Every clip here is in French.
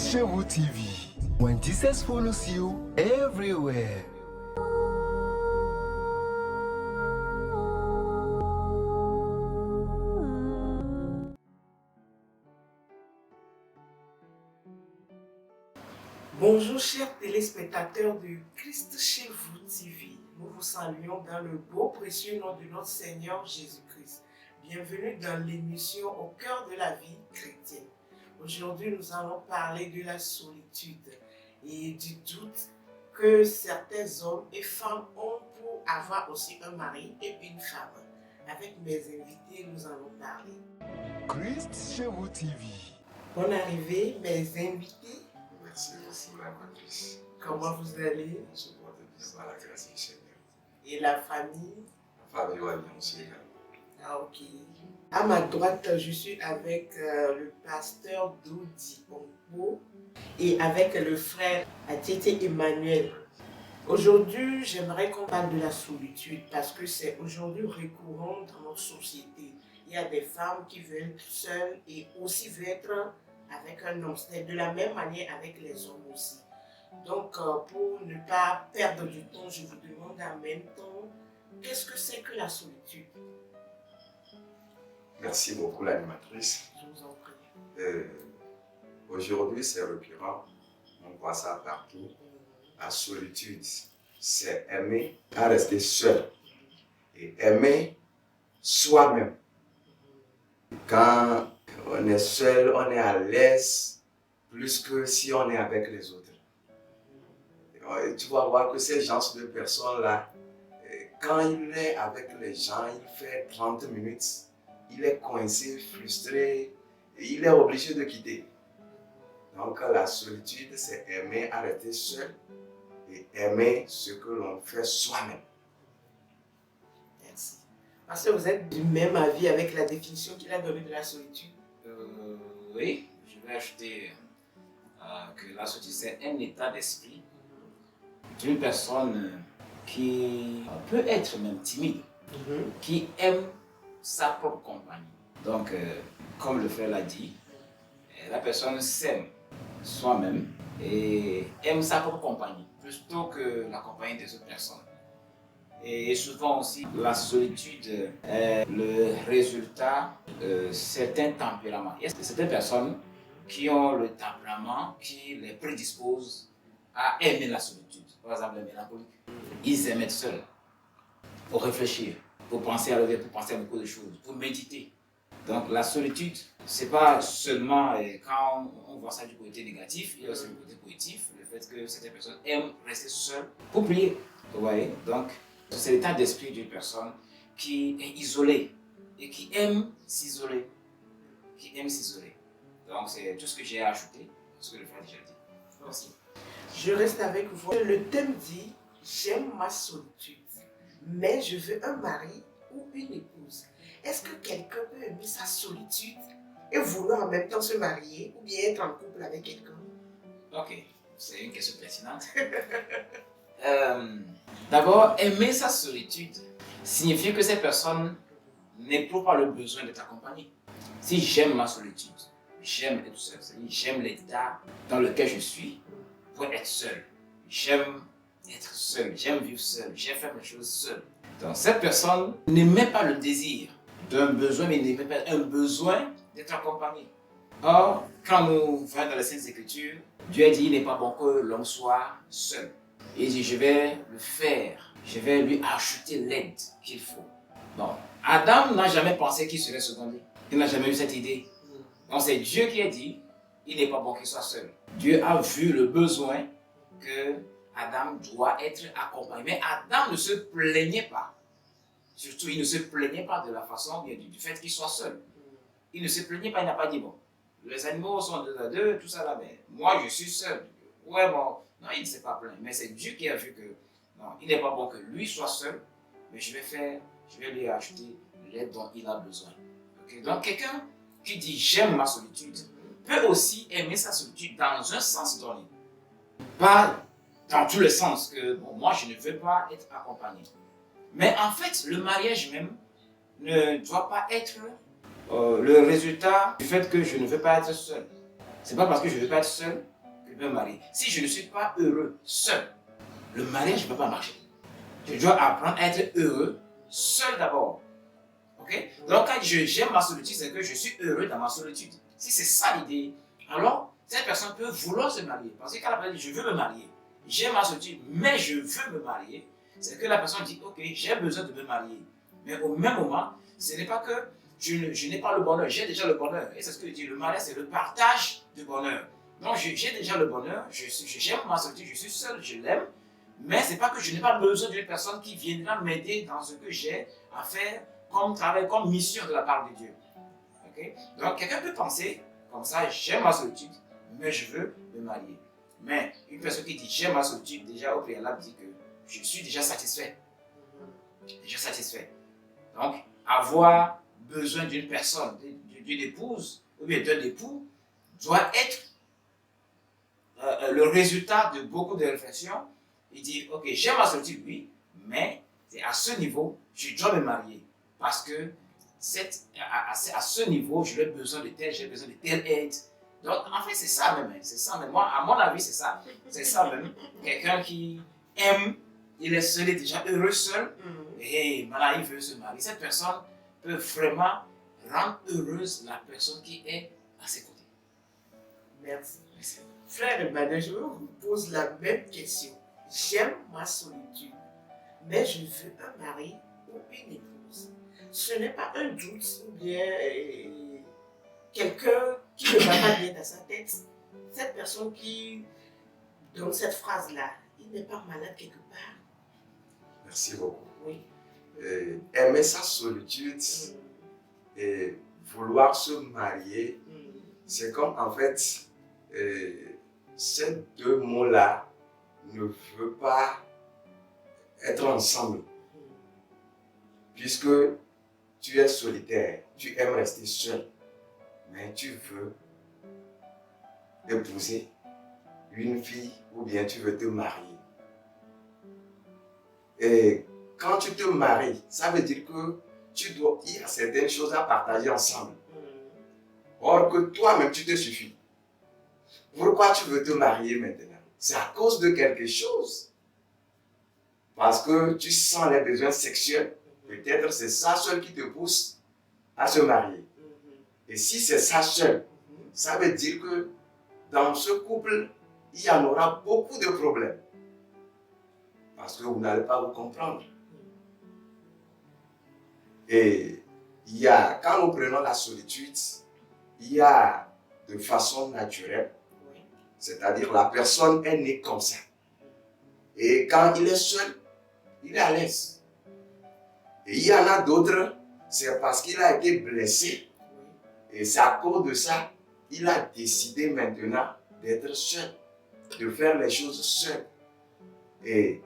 Christ chez vous TV. When Jesus follows you everywhere. Bonjour chers téléspectateurs de Christ chez vous TV. Nous vous saluons dans le beau précieux nom de notre Seigneur Jésus-Christ. Bienvenue dans l'émission Au cœur de la vie chrétienne. Aujourd'hui, nous allons parler de la solitude et du doute que certains hommes et femmes ont pour avoir aussi un mari et une femme. Avec mes invités, nous allons parler. Christ chez vous TV. Bonne arrivée, mes invités. Merci beaucoup, la Patrice. Comment vous allez? On se porte bien à la grâce du Seigneur. Et la famille? La famille va bien aussi. Ah, ok. À ma droite, je suis avec le pasteur Doudi Ombo et avec le frère Atete Emmanuel. Aujourd'hui, j'aimerais qu'on parle de la solitude parce que c'est aujourd'hui récurrent dans notre société. Il y a des femmes qui veulent être seules et aussi veulent être avec un homme. C'est de la même manière avec les hommes aussi. Donc, pour ne pas perdre du temps, je vous demande en même temps, qu'est-ce que c'est que la solitude? Merci beaucoup, l'animatrice. Je vous en prie. Aujourd'hui, c'est récurrent. On voit ça partout. La solitude, c'est aimer à rester seul et aimer soi-même. Quand on est seul, on est à l'aise plus que si on est avec les autres. Tu vas voir que ces genres de personnes-là, quand il est avec les gens, il fait 30 minutes, il est coincé, frustré, et il est obligé de quitter. Donc la solitude, c'est aimer à rester seul et aimer ce que l'on fait soi-même. Merci. Parce que vous êtes du même avis avec la définition qu'il a donnée de la solitude. Oui, je vais ajouter que la solitude, c'est un état d'esprit d'une personne qui peut être même timide, qui aime sa propre compagnie. Donc, comme le frère l'a dit, la personne s'aime soi-même et aime sa propre compagnie plutôt que la compagnie des autres personnes. Et souvent aussi, la solitude est le résultat de certains tempéraments. Il y a certaines personnes qui ont le tempérament qui les prédispose à aimer la solitude. Par exemple, les mélancoliques. Ils aiment être seuls pour réfléchir, pour penser à leur vie, pour penser à beaucoup de choses, pour méditer. Donc la solitude, c'est pas seulement quand on voit ça du côté négatif, il y a aussi le côté positif, le fait que certaines personnes aiment rester seules pour prier. Vous voyez? Donc, c'est l'état d'esprit d'une personne qui est isolée et qui aime s'isoler. Donc, c'est tout ce que j'ai à ajouter, ce que le frère a déjà dit. Merci. Je reste avec vous. Le thème dit « J'aime ma solitude, mais je veux un mari ou une épouse ». Est-ce que quelqu'un peut aimer sa solitude et vouloir en même temps se marier ou bien être en couple avec quelqu'un? Ok, c'est une question pertinente. D'abord, aimer sa solitude signifie que cette personne n'éprouve pas le besoin d'être accompagnée. Si j'aime ma solitude, j'aime être seul, c'est-à-dire j'aime l'état dans lequel je suis pour être seul. J'aime être seul, j'aime vivre seul, j'aime faire mes choses seul. Donc cette personne n'émet pas le désir d'un besoin, mais n'émet pas un besoin d'être accompagné. Or, quand nous voyons dans les Saintes Écritures, Dieu a dit il n'est pas bon que l'homme soit seul. Il dit je vais le faire, je vais lui ajouter l'aide qu'il faut. Bon, Adam n'a jamais pensé qu'il serait secondé. Il n'a jamais eu cette idée. Donc c'est Dieu qui a dit il n'est pas bon qu'il soit seul. Dieu a vu le besoin que Adam doit être accompagné. Mais Adam ne se plaignait pas. Surtout, il ne se plaignait pas de la façon, du fait qu'il soit seul. Il ne se plaignait pas, il n'a pas dit bon, les animaux sont deux à deux, tout ça là, mais moi je suis seul. Ouais, bon, non, il ne s'est pas plaint. Mais c'est Dieu qui a vu que non, il n'est pas bon que lui soit seul, mais je vais lui ajouter l'aide dont il a besoin. Okay? Donc, quelqu'un qui dit j'aime ma solitude peut aussi aimer sa solitude dans un sens donné. Pas dans tous les sens que bon, moi je ne veux pas être accompagné. Mais en fait, le mariage même ne doit pas être le résultat du fait que je ne veux pas être seul. C'est pas parce que je ne veux pas être seul me marier. Si je ne suis pas heureux seul, le mariage ne peut pas marcher. Je dois apprendre à être heureux seul d'abord. Ok? Donc quand j'aime ma solitude, c'est que je suis heureux dans ma solitude. Si c'est ça l'idée, alors cette personne peut vouloir se marier. Parce que quand la personne dit je veux me marier, j'aime ma solitude, mais je veux me marier, c'est que la personne dit ok, j'ai besoin de me marier. Mais au même moment, ce n'est pas que je n'ai pas le bonheur, j'ai déjà le bonheur. Et c'est ce que je dis, le mariage c'est le partage du bonheur. Donc j'ai déjà le bonheur, j'aime ma solitude, je suis seul, je l'aime. Mais ce n'est pas que je n'ai pas besoin d'une personne qui viendra m'aider dans ce que j'ai à faire comme travail, comme mission de la part de Dieu. Okay? Donc quelqu'un peut penser comme ça, j'aime ma solitude, mais je veux me marier. Mais une personne qui dit j'aime ma solitude, déjà au préalable dit que je suis déjà satisfait. Déjà satisfait. Donc avoir besoin d'une personne, d'une épouse ou bien d'un époux doit être le résultat de beaucoup de réflexions. Il dit, ok, j'aime ma solitude, oui, mais c'est à ce niveau, je dois me marier. Parce que à ce niveau, j'ai besoin de telle aide. Donc, en fait, c'est ça même. C'est ça même. Moi, à mon avis, c'est ça. C'est ça même. Quelqu'un qui aime, il est seul, il est déjà heureux seul, et maintenant, il veut se marier. Cette personne peut vraiment rendre heureuse la personne qui est à ses côtés. Merci. Frère Emmanuel, je vous pose la même question. J'aime ma solitude, mais je veux un mari ou une épouse. Ce n'est pas un doute ou bien quelqu'un qui ne va pas bien dans sa tête. Cette personne qui donne cette phrase-là, il n'est pas malade quelque part. Merci beaucoup. Oui. Aimer sa solitude et vouloir se marier, c'est comme en fait, ces deux mots-là ne veulent pas être ensemble. Puisque tu es solitaire, tu aimes rester seul, mais tu veux épouser une fille ou bien tu veux te marier. Et quand tu te maries, ça veut dire que il y a certaines choses à partager ensemble. Or que toi-même, tu te suffis. Pourquoi tu veux te marier maintenant? C'est à cause de quelque chose. Parce que tu sens les besoins sexuels. Peut-être c'est ça seul qui te pousse à se marier. Et si c'est ça seul, ça veut dire que dans ce couple, il y en aura beaucoup de problèmes. Parce que vous n'allez pas vous comprendre. Et quand nous prenons la solitude, il y a de façon naturelle, c'est-à-dire la personne est née comme ça. Et quand il est seul, il est à l'aise. Et il y en a d'autres, c'est parce qu'il a été blessé. Et c'est à cause de ça, il a décidé maintenant d'être seul, de faire les choses seul. Et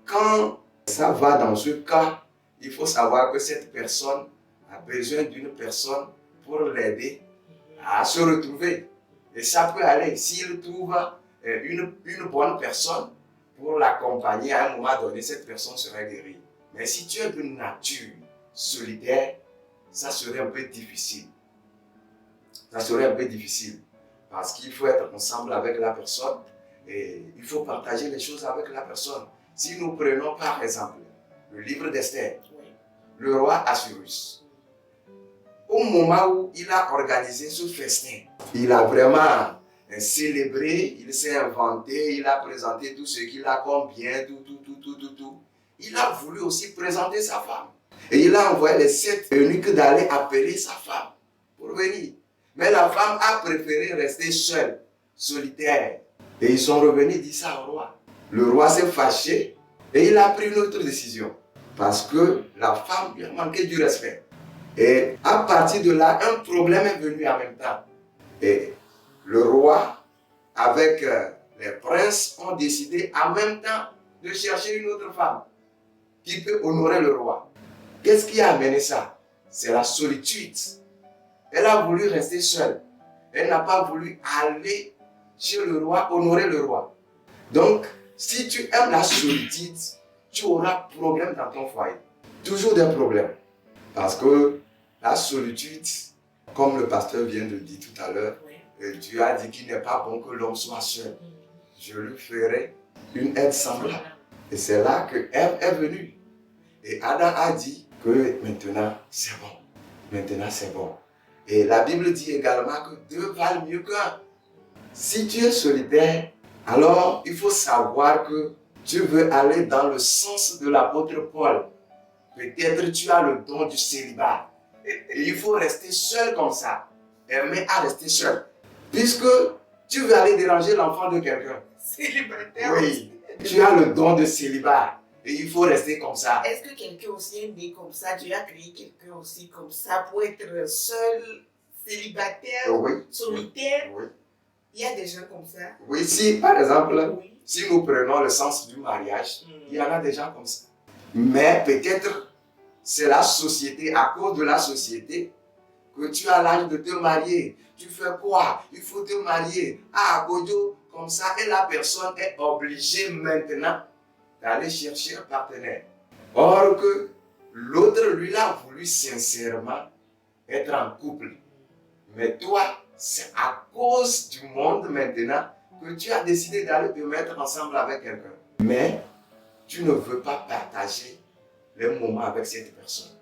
quand ça va dans ce cas, il faut savoir que cette personne a besoin d'une personne pour l'aider à se retrouver. Et ça peut aller. S'il trouve une bonne personne pour l'accompagner, à un moment donné, cette personne sera guérie. Mais si tu es d'une nature solitaire, ça serait un peu difficile. Ça serait un peu difficile. Parce qu'il faut être ensemble avec la personne et il faut partager les choses avec la personne. Si nous prenons par exemple le livre d'Esther, le roi Assuérus, au moment où il a organisé ce festin, il a vraiment célébré, il s'est inventé, il a présenté tout ce qu'il a comme bien, tout. Il a voulu aussi présenter sa femme. Et il a envoyé les 7 eunuques d'aller appeler sa femme pour venir. Mais la femme a préféré rester seule, solitaire. Et ils sont revenus dire ça au roi. Le roi s'est fâché et il a pris une autre décision. Parce que la femme lui a manqué du respect. Et à partir de là, un problème est venu en même temps. Et le roi, avec les princes, ont décidé en même temps de chercher une autre femme qui peut honorer le roi. Qu'est-ce qui a amené ça? C'est la solitude. Elle a voulu rester seule. Elle n'a pas voulu aller chez le roi, honorer le roi. Donc, si tu aimes la solitude, tu auras problème dans ton foyer. Toujours des problèmes. Parce que la solitude, comme le pasteur vient de dire tout à l'heure, Dieu a dit qu'il n'est pas bon que l'homme soit seul. Je lui ferai une aide semblable. Et c'est là que Ève est venue. Et Adam a dit que maintenant c'est bon. Maintenant c'est bon. Et la Bible dit également que deux valent mieux qu'un. Si tu es solitaire, alors il faut savoir que tu veux aller dans le sens de l'apôtre Paul. Peut-être tu as le don du célibat. Et il faut rester seul comme ça. Aimer à rester seul. Puisque tu veux aller déranger l'enfant de quelqu'un. Célibataire. Oui, tu as le don de célibat. Et il faut rester comme ça. Est-ce que quelqu'un aussi est né comme ça? Dieu a créé quelqu'un aussi comme ça pour être seul, célibataire, Oui. solitaire? Oui. Il y a des gens comme ça. Oui, si par exemple, Oui. si nous prenons le sens du mariage, il y en a des gens comme ça. Mais peut-être c'est la société, à cause de la société, que tu as l'âge de te marier. Tu fais quoi? Il faut te marier. Ah, Gojo, comme ça, et la personne est obligée maintenant d'aller chercher un partenaire. Or que l'autre, lui, a voulu sincèrement être en couple. Mais toi, c'est à cause du monde maintenant que tu as décidé d'aller te mettre ensemble avec quelqu'un. Mais tu ne veux pas partager les moments avec cette personne.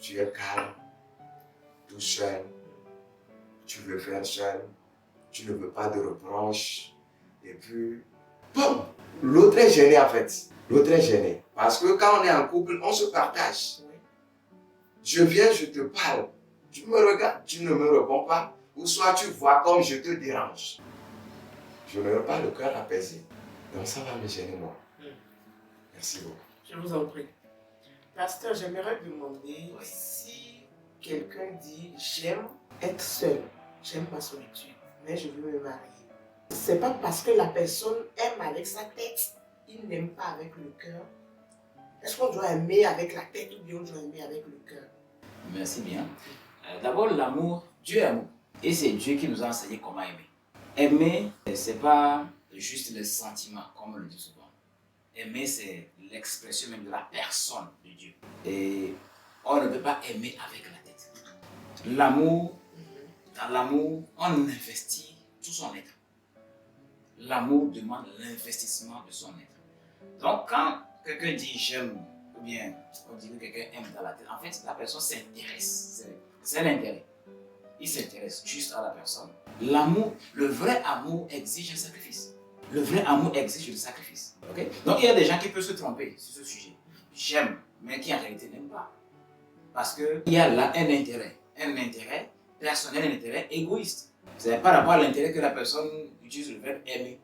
Tu es calme, tout seul, tu veux faire seul, tu ne veux pas de reproches. Et puis, bon, l'autre est gêné en fait. L'autre est gêné. Parce que quand on est en couple, on se partage. Je viens, je te parle. Tu me regardes, tu ne me réponds pas. Ou soit tu vois comme je te dérange. Je n'aurai pas le cœur apaisé. Donc ça va me gêner moi. Merci beaucoup. Je vous en prie. Pasteur, j'aimerais demander si quelqu'un dit j'aime être seul, j'aime ma solitude, mais je veux me marier. C'est pas parce que la personne aime avec sa tête, il n'aime pas avec le cœur. Est-ce qu'on doit aimer avec la tête ou bien on doit aimer avec le cœur? Merci bien. D'abord, l'amour, Dieu est amour. Et c'est Dieu qui nous a enseigné comment aimer. Aimer, ce n'est pas juste le sentiment, comme on le dit souvent. Aimer, c'est l'expression même de la personne de Dieu. Et on ne peut pas aimer avec la tête. L'amour, dans l'amour, on investit tout son être. L'amour demande l'investissement de son être. Donc, quand quelqu'un dit j'aime, ou bien on dit que quelqu'un aime dans la tête, en fait, la personne s'intéresse. C'est l'intérêt. Il s'intéresse juste à la personne. L'amour, le vrai amour exige un sacrifice. Le vrai amour exige le sacrifice. Okay? Donc il y a des gens qui peuvent se tromper sur ce sujet. J'aime, mais qui en réalité n'aiment pas. Parce qu'il y a là un intérêt personnel, un intérêt égoïste. C'est par rapport à l'intérêt que la personne utilise le verbe aimer.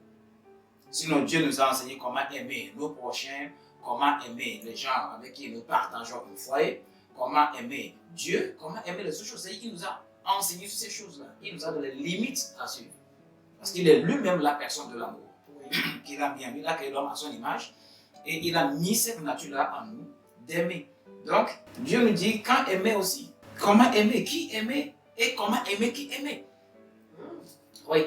Sinon Dieu nous a enseigné comment aimer nos prochains, comment aimer les gens avec qui nous partageons un foyer, comment aimer Dieu, comment aimer les autres choses. C'est-à-dire qu'il nous a enseigné sur ces choses-là. Il nous a donné les limites à suivre. Parce qu'il est lui-même la personne de l'amour. Qu'il a mis en nous, il a créé l'homme à son image. Et il a mis cette nature-là en nous d'aimer. Donc, Dieu nous dit quand aimer aussi. Comment aimer, qui aimer et comment aimer qui aimer. Oui.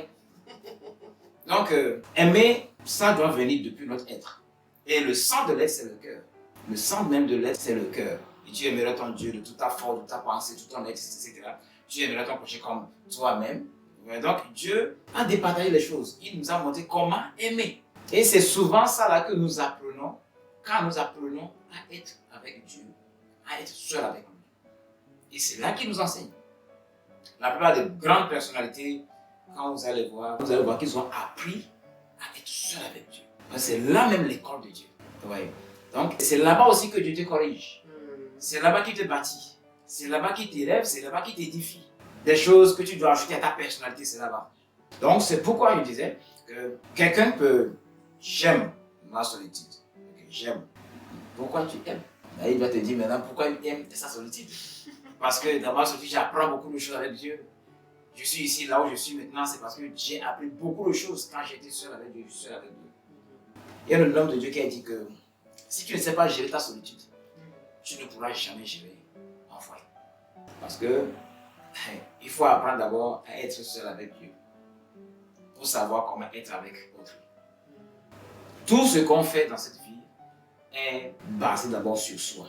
Donc, aimer, ça doit venir depuis notre être. Et le sang de l'être, c'est le cœur. Le sang même de l'être, c'est le cœur. Et tu aimeras ton Dieu de toute ta force, de ta pensée, de tout ton être, etc. Tu aimeras ton prochain comme toi-même. Donc, Dieu a départagé les choses. Il nous a montré comment aimer. Et c'est souvent ça là que nous apprenons quand nous apprenons à être avec Dieu, à être seul avec lui. Et c'est là qu'il nous enseigne. La plupart des grandes personnalités, quand vous allez voir qu'ils ont appris à être seul avec Dieu. C'est là même l'école de Dieu. Ouais. Donc, c'est là-bas aussi que Dieu te corrige. C'est là-bas qu'il te bâtit. C'est là-bas qu'il t'élève, c'est là-bas qu'il t'édifie. Des choses que tu dois ajouter à ta personnalité, c'est là-bas. Donc, c'est pourquoi je disais que quelqu'un peut, j'aime ma solitude. J'aime. Pourquoi tu aimes? Là, il doit te dire maintenant pourquoi il aime sa solitude. Parce que dans ma solitude, j'apprends beaucoup de choses avec Dieu. Je suis ici, là où je suis maintenant, c'est parce que j'ai appris beaucoup de choses quand j'étais seul avec Dieu, seul avec Dieu. Il y a un homme de Dieu qui a dit que si tu ne sais pas gérer ta solitude, tu ne pourras jamais gérer un foyer. Parce que il faut apprendre d'abord à être seul avec Dieu pour savoir comment être avec autrui. Tout ce qu'on fait dans cette vie est basé d'abord sur soi.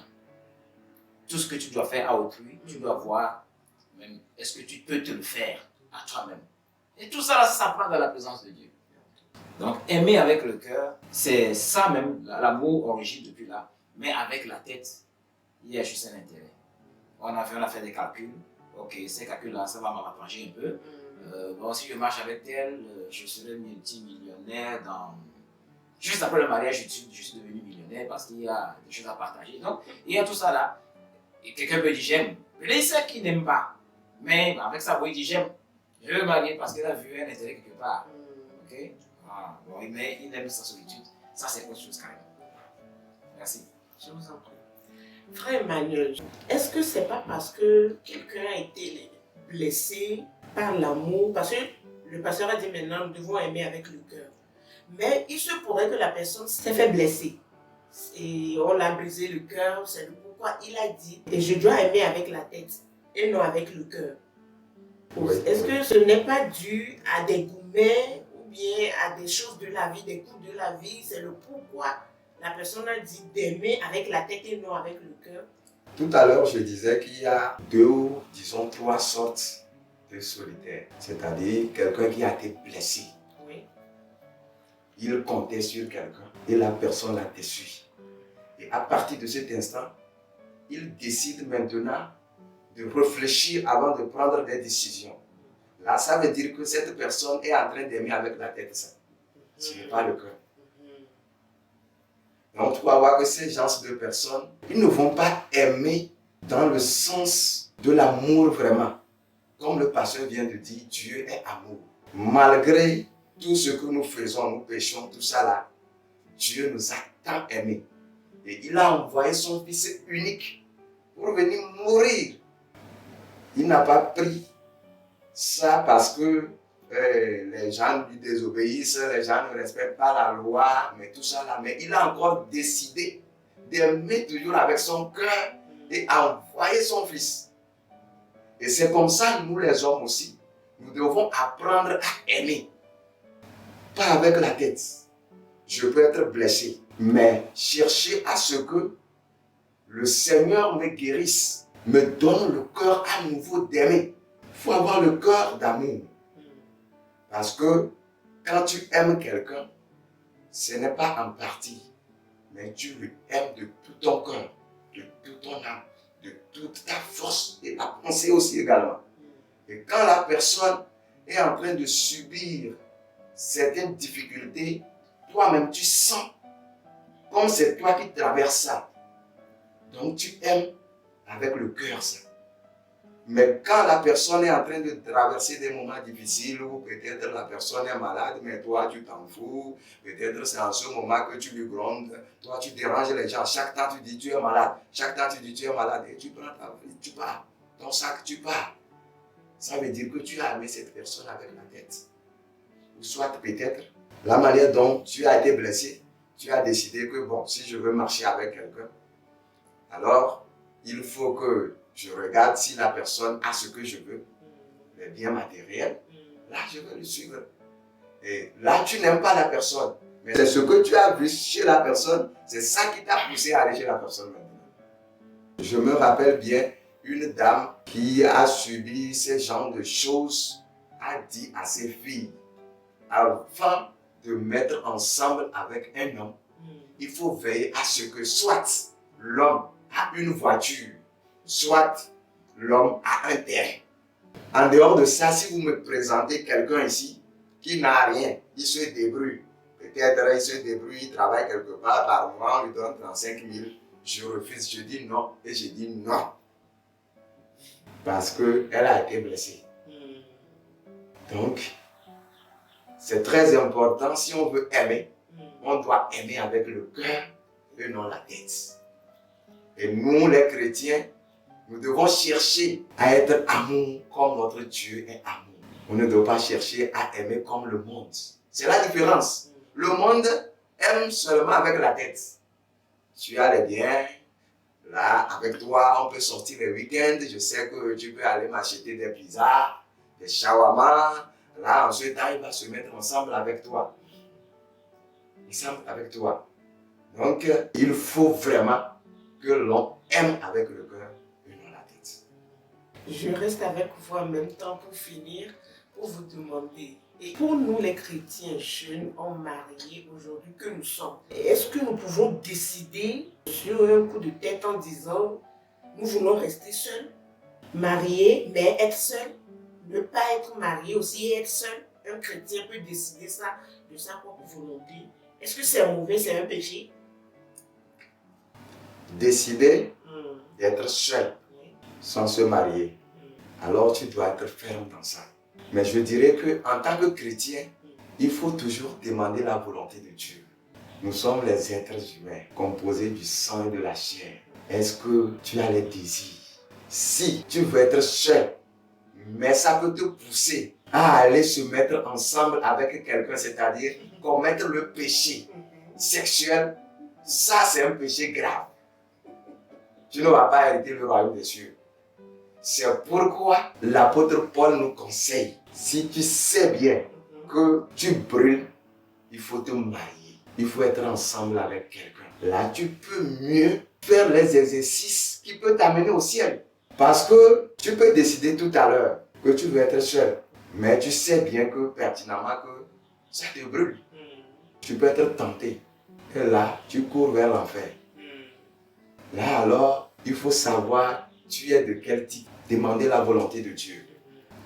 Tout ce que tu dois faire à autrui, tu dois voir même est-ce que tu peux te le faire à toi-même. Et tout ça, là, ça s'apprend dans la présence de Dieu. Donc, aimer avec le cœur, c'est ça même, l'amour origine depuis là. Mais avec la tête, il y a juste un intérêt. On a fait des calculs. Ok, ces calculs-là, ça va m'arranger un peu. Bon, si je marche avec elle, je serai multimillionnaire dans... Juste après le mariage, je suis devenu millionnaire parce qu'il y a des choses à partager. Donc, il y a tout ça là. Et quelqu'un peut dire j'aime. Mais il sait qu'il n'aime pas. Mais avec ça, il dit j'aime. Je veux me marier parce qu'il a vu un intérêt quelque part. Ok? Ah, bon, mais il aime sa solitude. Ça, c'est autre chose quand même. Merci. Je vous en prie. Frère Emmanuel, est-ce que c'est pas parce que quelqu'un a été blessé par l'amour? Parce que le pasteur a dit maintenant, nous devons aimer avec le cœur. Mais il se pourrait que la personne s'est fait blesser. Et on l'a brisé le cœur, c'est pourquoi il a dit, et je dois aimer avec la tête et non avec le cœur. Oui. Est-ce que ce n'est pas dû à des gourmets ou bien à des choses de la vie, des coups de la vie? C'est le pourquoi la personne a dit d'aimer avec la tête et non avec le cœur. Tout à l'heure, je disais qu'il y a deux ou disons trois sortes de solitaires. C'est-à-dire quelqu'un qui a été blessé. Oui. Il comptait sur quelqu'un et la personne l'a déçu. Et à partir de cet instant, il décide maintenant de réfléchir avant de prendre des décisions. Là, ça veut dire que cette personne est en train d'aimer avec la tête. Ça. Ce n'est pas le cœur. Donc, tu vas voir que ces genres de personnes, ils ne vont pas aimer dans le sens de l'amour vraiment. Comme le pasteur vient de dire, Dieu est amour. Malgré tout ce que nous faisons, nous péchons, tout ça là, Dieu nous a tant aimés. Et il a envoyé son Fils unique pour venir mourir. Il n'a pas pris ça parce que les gens lui désobéissent, les gens ne respectent pas la loi, mais tout ça là. Mais il a encore décidé d'aimer toujours avec son cœur et envoyer son Fils. Et c'est comme ça, nous les hommes aussi, nous devons apprendre à aimer. Pas avec la tête. Je peux être blessé, mais chercher à ce que le Seigneur me guérisse, me donne le cœur à nouveau d'aimer. Il faut avoir le cœur d'amour. Parce que quand tu aimes quelqu'un, ce n'est pas en partie, mais tu le aimes de tout ton cœur, de toute ton âme, de toute ta force et ta pensée aussi également. Et quand la personne est en train de subir certaines difficultés, toi-même tu sens comme c'est toi qui traverses ça. Donc tu aimes avec le cœur ça. Mais quand la personne est en train de traverser des moments difficiles ou peut-être la personne est malade, mais toi tu t'en fous, peut-être c'est en ce moment que tu lui grondes, toi tu déranges les gens, chaque temps tu dis tu es malade, chaque temps tu dis tu es malade et tu prends ta valise, tu pars, ton sac tu pars. Ça veut dire que tu as aimé cette personne avec la tête. Ou soit peut-être la manière dont tu as été blessé, tu as décidé que bon, si je veux marcher avec quelqu'un, alors il faut que je regarde si la personne a ce que je veux, les biens matériels, là je vais le suivre. Et là tu n'aimes pas la personne, mais c'est ce que tu as vu chez la personne, c'est ça qui t'a poussé à aller chez la personne maintenant. Je me rappelle bien une dame qui a subi ce genre de choses, a dit à ses filles, avant de mettre ensemble avec un homme, il faut veiller à ce que soit l'homme a une voiture, soit l'homme a un terrain. En dehors de ça, si vous me présentez quelqu'un ici qui n'a rien, il se débrouille. Peut-être il se débrouille, il travaille quelque part, par mois, on lui donne 35 000. Je refuse, je dis non et je dis non. Parce qu'elle a été blessée. Donc, c'est très important, si on veut aimer, on doit aimer avec le cœur et non la tête. Et nous, les chrétiens, nous devons chercher à être amour comme notre Dieu est amour. On ne doit pas chercher à aimer comme le monde. C'est la différence. Le monde aime seulement avec la tête. Tu as les biens. Là, avec toi, on peut sortir les week-ends. Je sais que tu peux aller m'acheter des pizzas, des shawarma. Là, en ce temps, il va se mettre ensemble avec toi. Ensemble avec toi. Donc, il faut vraiment que l'on aime avec le cœur et non la tête. Je reste avec vous en même temps pour finir, pour vous demander, et pour nous les chrétiens jeunes, hommes mariés aujourd'hui que nous sommes, est-ce que nous pouvons décider sur un coup de tête en disant nous voulons rester seuls, mariés, mais être seuls, ne pas être marié aussi et être seul? Un chrétien peut décider ça de sa propre volonté. Est-ce que c'est mauvais, c'est un péché? Décider Hmm. d'être seul Oui. sans se marier, alors tu dois être ferme dans ça. Mais je dirais qu'en tant que chrétien, il faut toujours demander la volonté de Dieu. Nous sommes les êtres humains, composés du sang et de la chair. Est-ce que tu as les désirs? Si tu veux être seul, mais ça peut te pousser à aller se mettre ensemble avec quelqu'un, c'est-à-dire commettre le péché sexuel, ça c'est un péché grave. Tu ne vas pas hériter le royaume des cieux. C'est pourquoi l'apôtre Paul nous conseille, si tu sais bien que tu brûles, il faut te marier. Il faut être ensemble avec quelqu'un. Là, tu peux mieux faire les exercices qui peuvent t'amener au ciel. Parce que tu peux décider tout à l'heure que tu veux être seul. Mais tu sais bien que pertinemment que ça te brûle. Tu peux être tenté. Et là, tu cours vers l'enfer. Là alors, il faut savoir tu es de quel type. Demander la volonté de Dieu.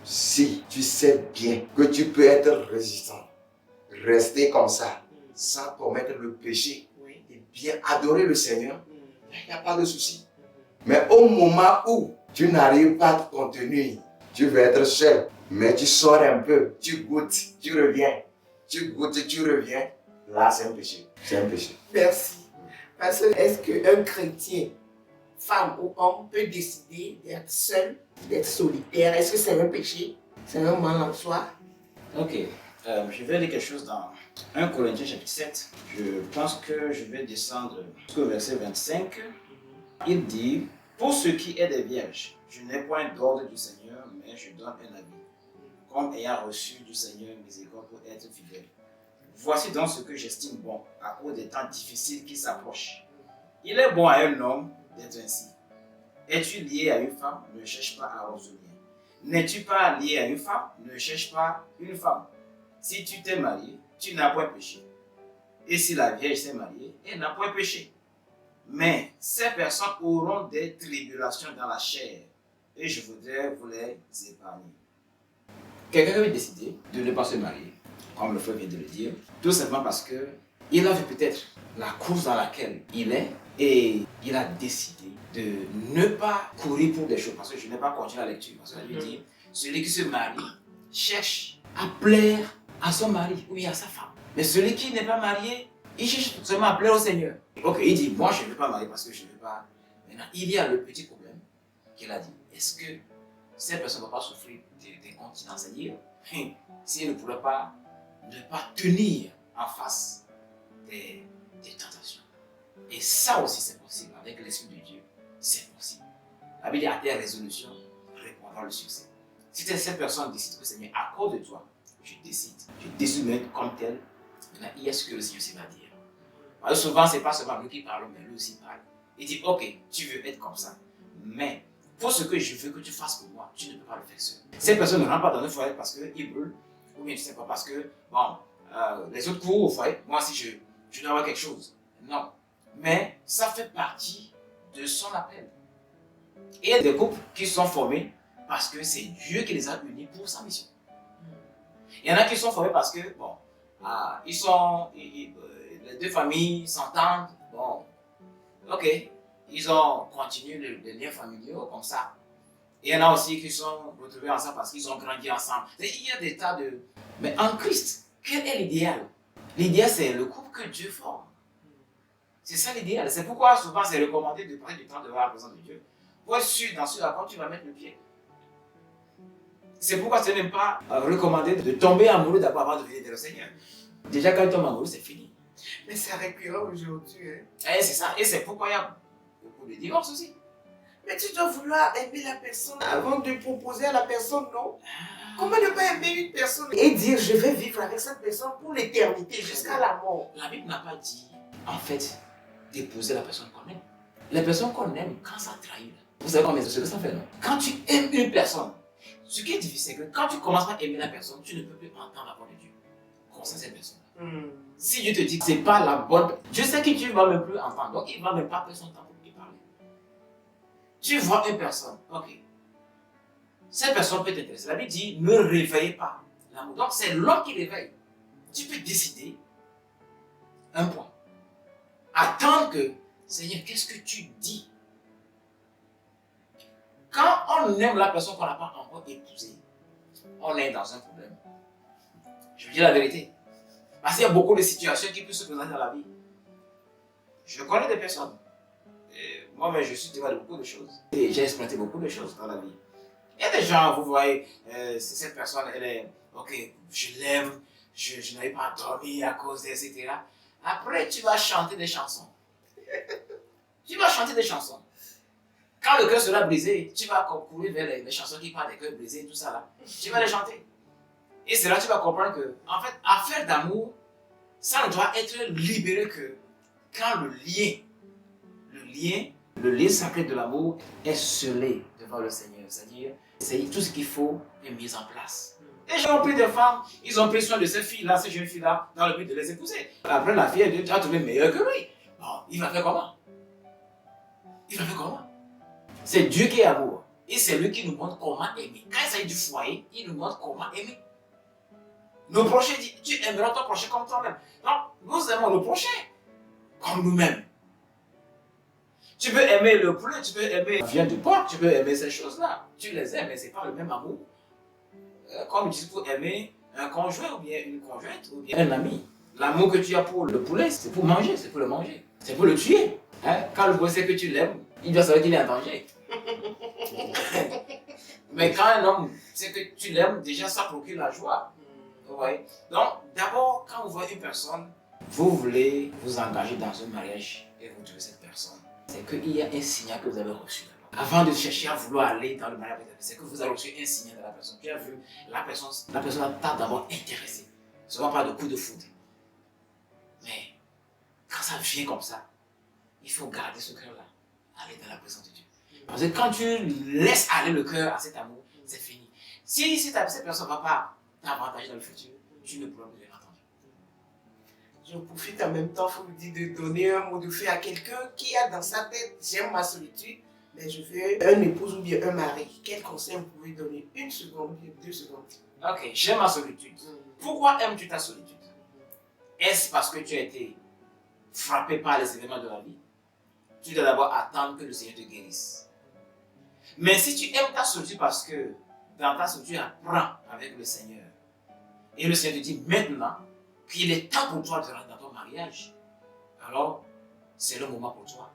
Si tu sais bien que tu peux être résistant, rester comme ça, sans commettre le péché, Oui. et bien adorer le Seigneur, il n'y a pas de souci. Mais au moment où tu n'arrives pas à te contenir, tu veux être seul, mais tu sors un peu, tu goûtes, tu reviens, tu goûtes, tu reviens, là c'est un péché. C'est un péché. Merci. Parce que est-ce qu'un chrétien, femme ou homme, peut décider d'être seul, d'être solitaire? Est-ce que c'est un péché? C'est un mal en soi? Ok, je vais lire quelque chose dans 1 Corinthiens chapitre 7. Je pense que je vais descendre jusqu'au verset 25. Il dit, pour ce qui est des vierges, je n'ai point d'ordre du Seigneur, mais je donne un avis, comme ayant reçu du Seigneur miséricorde pour être fidèle. Voici donc ce que j'estime bon, à cause des temps difficiles qui s'approchent. Il est bon à un homme d'être ainsi. Es-tu lié à une femme? Ne cherche pas à avoir lien. N'es-tu pas lié à une femme? Ne cherche pas une femme. Si tu t'es marié, tu n'as point péché. Et si la vierge s'est mariée, elle n'a point péché. Mais ces personnes auront des tribulations dans la chair, et je voudrais vous les épargner. Quelqu'un peut décider de ne pas se marier, comme le frère vient de le dire, tout simplement parce qu'il a vu peut-être la course dans laquelle il est, et il a décidé de ne pas courir pour des choses, parce que je n'ai pas continué la lecture, parce que lui dit, celui qui se marie cherche à plaire à son mari ou à sa femme. Mais celui qui n'est pas marié, il cherche seulement à plaire au Seigneur. Ok, il dit, moi je ne veux pas marier parce que je ne veux pas. Maintenant, il y a le petit problème qu'il a dit. Est-ce que ces personnes ne vont pas souffrir des continences? C'est-à-dire, si elles ne pourraient pas ne pas tenir en face des tentations. Et ça aussi c'est possible. Avec l'Esprit de Dieu, c'est possible. La Bible dit, à tes résolutions répondra le succès. Si cette personne décide que Seigneur, à cause de toi, je décide de mettre comme tel, maintenant il y a ce que le Seigneur va dire. Alors souvent, ce n'est pas seulement nous qui parlons, mais lui aussi parle. Il dit, ok, tu veux être comme ça, mais pour ce que je veux que tu fasses pour moi, tu ne peux pas le faire seul. Ces personnes ne rentrent pas dans le foyer parce qu'ils brûlent, ou bien je ne sais pas, parce que, bon, les autres courent au foyer, moi si je dois avoir quelque chose. Non. Mais ça fait partie de son appel. Et il y a des couples qui sont formés parce que c'est Dieu qui les a unis pour sa mission. Il y en a qui sont formés parce que, bon, les deux familles s'entendent, bon, ok, ils ont continué les liens familiaux comme ça. Et il y en a aussi qui sont retrouvés ensemble parce qu'ils ont grandi ensemble. Il y a des tas de... Mais en Christ, quel est l'idéal? L'idéal, c'est le couple que Dieu forme. C'est ça l'idéal. C'est pourquoi souvent c'est recommandé de prendre du temps devant la présence de Dieu. Pour être sûr dans ce à quoi tu vas mettre le pied. C'est pourquoi ce n'est même pas recommandé de tomber amoureux d'abord avant de venir vers le Seigneur. Déjà quand tu tombes amoureux, c'est fini. Mais c'est récurrent aujourd'hui. Et c'est ça. Et c'est pourquoi il y a beaucoup de divorces aussi. Mais tu dois vouloir aimer la personne avant de proposer à la personne, non? Comment ne pas aimer une personne et dire je vais vivre avec cette personne pour l'éternité, jusqu'à la mort? La Bible n'a pas dit, en fait, d'épouser la personne qu'on aime. Les personnes qu'on aime, quand ça trahit, vous savez combien de ce que ça fait, non? Quand tu aimes une personne, Ce qui est difficile, c'est que quand tu commences à aimer la personne, tu ne peux plus entendre la voix de Dieu concernant cette personne. Si Dieu te dit que ce n'est pas la bonne, Dieu sait que tu ne vas même plus entendre, donc il ne va même pas prendre son temps pour te parler. Tu vois une personne, ok. Cette personne peut t'intéresser. La Bible dit, ne réveillez pas l'amour. Donc c'est l'homme qui réveille. Tu peux décider un point. Attendre que, Seigneur, qu'est-ce que tu dis? Quand on aime la personne qu'on n'a pas encore épousée, on est dans un problème. Je vous dis la vérité. Parce qu'il y a beaucoup de situations qui peuvent se présenter dans la vie. Je connais des personnes. Moi-même, je suis témoin de beaucoup de choses. Et j'ai expérimenté beaucoup de choses dans la vie. Il y a des gens, vous voyez, si cette personne, elle est, ok, je l'aime, je n'arrive pas à dormir à cause d'elle, etc. Après, tu vas chanter des chansons. Tu vas chanter des chansons. Quand le cœur sera brisé, tu vas courir vers les chansons qui parlent des cœurs brisés, tout ça là. Tu vas les chanter. Et c'est là que tu vas comprendre que, en fait, affaire d'amour, ça ne doit être libéré que quand le lien sacré de l'amour est scellé devant le Seigneur. C'est-à-dire, tout ce qu'il faut est mis en place. Les gens ont pris des femmes, ils ont pris soin de ces filles-là, ces jeunes filles-là, dans le but de les épouser. Après, la fille, elle a trouvé meilleure que lui. Bon, il va faire comment? C'est Dieu qui est amour. Et c'est lui qui nous montre comment aimer. Quand il s'agit du foyer, il nous montre comment aimer. Nos prochains disent, tu aimeras ton prochain comme toi-même. Non, nous aimons le prochain comme nous-mêmes. Tu peux aimer le poulet, tu peux aimer la viande du porc, tu peux aimer ces choses-là. Tu les aimes, mais ce n'est pas le même amour. Comme tu peux aimer un conjoint ou bien une conjointe ou bien un ami. L'amour que tu as pour le poulet, c'est pour manger, c'est pour le manger. C'est pour le tuer. Hein? Quand le poulet sait que tu l'aimes, il doit savoir qu'il est en danger. Mais quand un homme sait que tu l'aimes, déjà ça procure la joie. Vous voyez? Donc, d'abord, quand vous voyez une personne, vous voulez vous engager dans un mariage et vous trouvez cette personne, c'est qu'il y a un signal que vous avez reçu d'abord. Avant de chercher à vouloir aller dans le mariage, c'est que vous avez reçu un signal de la personne. Tu as vu, la personne t'a d'abord intéressé. Ce n'est pas de coup de foudre. Mais quand ça vient comme ça, il faut garder ce cœur-là, aller dans la présence de Dieu. Parce que quand tu laisses aller le cœur à cet amour, c'est fini. Si cette personne ne va pas t'avantager dans le futur, tu ne pourras plus l'entendre. Je profite en même temps, il faut vous dire, de donner un mot de fait à quelqu'un qui a dans sa tête, j'aime ma solitude, mais je veux un épouse ou bien un mari. Quel conseil vous pouvez donner? 1 seconde, 2 secondes. Ok, j'aime ma solitude. Pourquoi aimes-tu ta solitude? Est-ce parce que tu as été frappé par les événements de la vie? Tu dois d'abord attendre que le Seigneur te guérisse. Mais si tu aimes ta solitude parce que dans ta solitude, tu apprends avec le Seigneur, et le Seigneur te dit maintenant qu'il est temps pour toi de rentrer dans ton mariage, alors c'est le moment pour toi.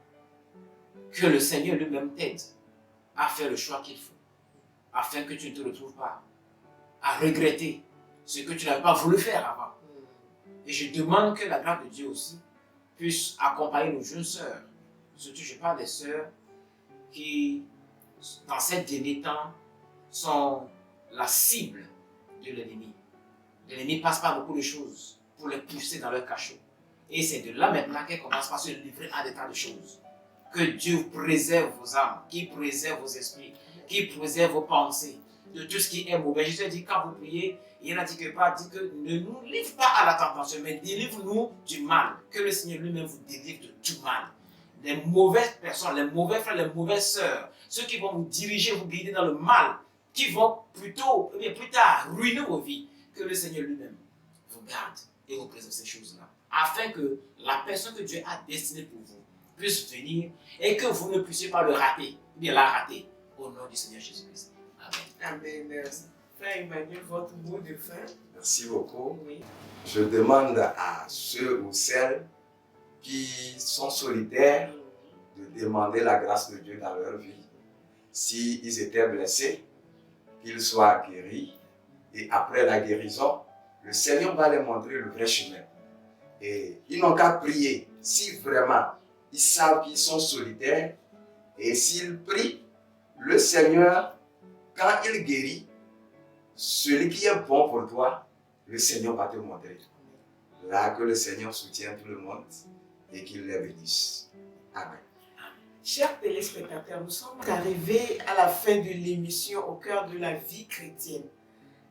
Que le Seigneur lui-même t'aide à faire le choix qu'il faut, afin que tu ne te retrouves pas à regretter ce que tu n'avais pas voulu faire avant. Et je demande que la grâce de Dieu aussi puisse accompagner nos jeunes sœurs. Surtout, je parle des sœurs qui, dans ces derniers temps, sont la cible de l'ennemi. L'ennemi passe par beaucoup de choses pour les pousser dans leur cachot. Et c'est de là maintenant qu'elle commence par se livrer à des tas de choses. Que Dieu préserve vos âmes, qu'il préserve vos esprits, qu'il préserve vos pensées, de tout ce qui est mauvais. Je te dis, quand vous priez, il n'a dit que pas, dit que ne nous livre pas à la tentation, mais délivre-nous du mal. Que le Seigneur lui-même vous délivre de tout mal. Les mauvaises personnes, les mauvais frères, les mauvaises sœurs, ceux qui vont vous diriger, vous guider dans le mal, qui vont plutôt, plus tard, ruiner vos vies, que le Seigneur lui-même vous garde et vous préserve ces choses-là, afin que la personne que Dieu a destinée pour vous puisse venir et que vous ne puissiez pas le rater, ou bien la rater, au nom du Seigneur Jésus-Christ. Amen. Amen. Frère Emmanuel, votre mot de fin. Merci beaucoup. Oui. Je demande à ceux ou celles qui sont solitaires de demander la grâce de Dieu dans leur vie. S'ils étaient blessés, qu'ils soient guéris. Et après la guérison, le Seigneur va les montrer le vrai chemin. Et ils n'ont qu'à prier. Si vraiment ils savent qu'ils sont solitaires, et s'ils prient, le Seigneur, quand il guérit, celui qui est bon pour toi, le Seigneur va te montrer. Là que le Seigneur soutienne tout le monde et qu'il les bénisse. Amen. Chers téléspectateurs, nous sommes arrivés à la fin de l'émission Au cœur de la vie chrétienne.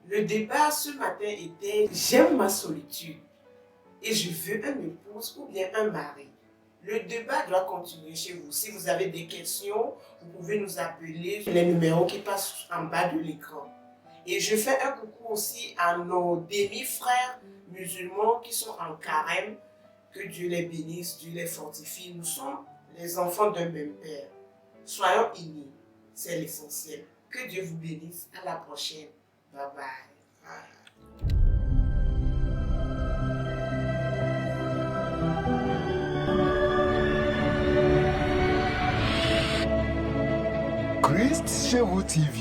Le débat ce matin était « J'aime ma solitude et je veux un épouse ou bien un mari ». Le débat doit continuer chez vous. Si vous avez des questions, vous pouvez nous appeler sur les numéros qui passent en bas de l'écran. Et je fais un coucou aussi à nos demi-frères musulmans qui sont en carême. Que Dieu les bénisse, Dieu les fortifie. Nous sommes les enfants d'un même Père. Soyons unis, c'est l'essentiel. Que Dieu vous bénisse. À la prochaine. Bye bye. Christ Chez vous TV.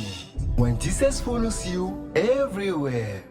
When Jesus follows you everywhere.